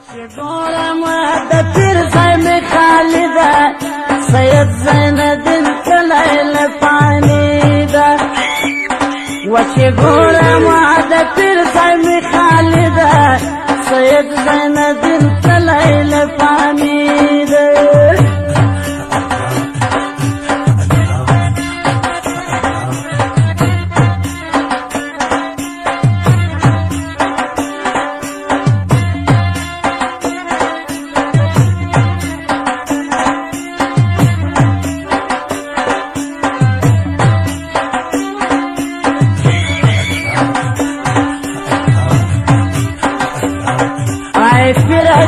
ګورم د پیر صاحب خالده سید زین الدین کلی له پانی ده وچې ګورم د پیر صاحب خالده سید زین الدین کلی له پانی ده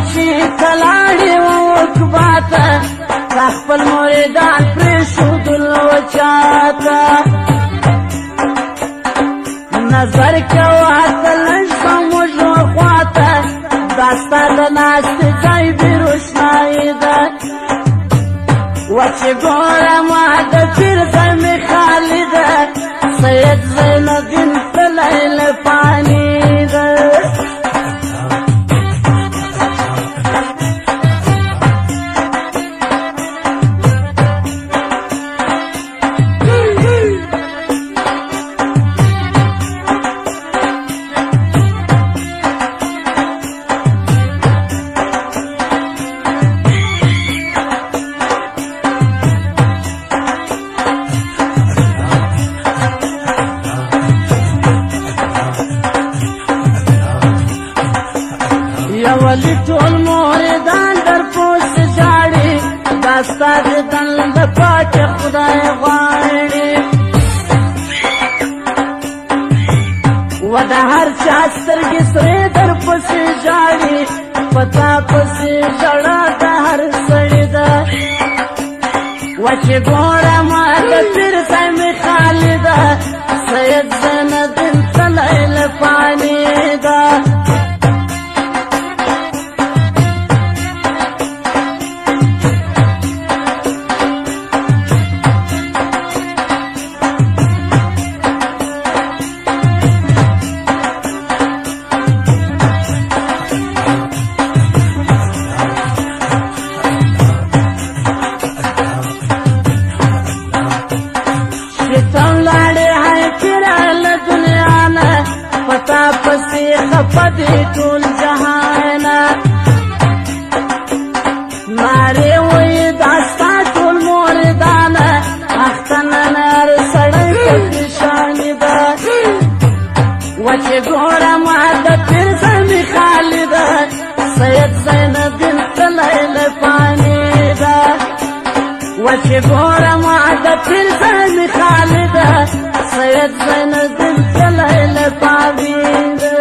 چې کلاړې وکباته تا خپل موریدان پرېښودل وچاته نظر کوه ته لږ زموږ خواته دا ستا د ناستې ځای بې روښنایي ده وچې ګورم د پیر ځای مې خالي ده سید زین الدین کلی له پانی ده ولی ټول موریدان در پوس ژاړي دا ستا دیدن د پاک خدای غواړي و د هر چا سترګې سرې در پسې ژاړي په تا پسې ژړا د هر سړي ده وچې ګورم د پیر صاحب خالي ده سید زین الدین کلی له پانی ده خپدې ټول جهانه نارې وایي دا ستا ټول موریدانه اختنه نر سړی پریشاني ده وچې ګورم د پیر صاحب خالي ده سید زین الدین کلی له پانی ده وچې ګورم د پیر صاحب خالي ده سید زین الدین کلی له پانی ده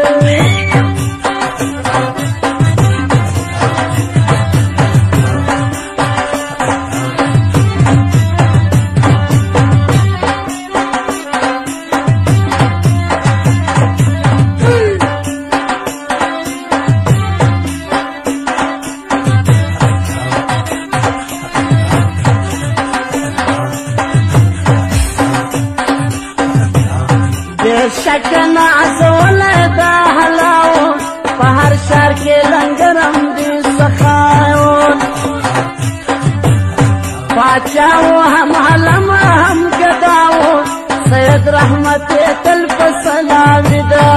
شک نازوله دا حلاو په هر ښار کې لنګرم دي سخاون پاچاو هم علم هم ګداو سید رحمت تل په سلامي ده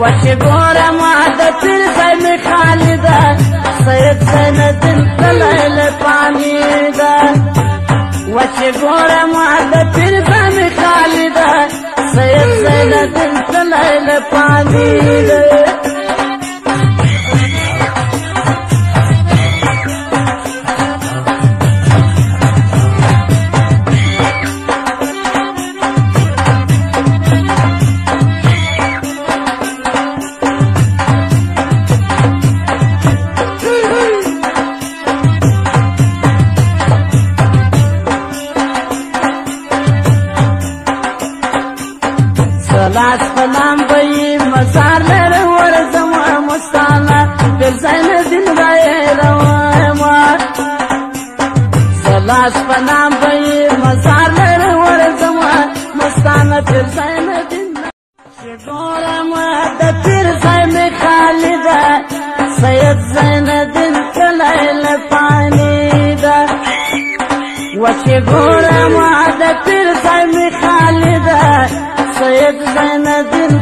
وچې ګورم د پیر صاحب خالي ده سید زین الدین کلی له پانی ده وچې ګورم د پیر صاحب خالي ده سید زین الدین کلی له پانی ده لاس پنام بئی مزار لر ورزم مستانا پیر زین الدین گئے روما لاس پنام بئی مزار لر ورزم مستانا پیر زین الدین ګورم د پیر صاحب خالي ده سید زین الدین کلیل پانی دا وچی گورا ما دا پیر سای می خالی دا سید زین الدین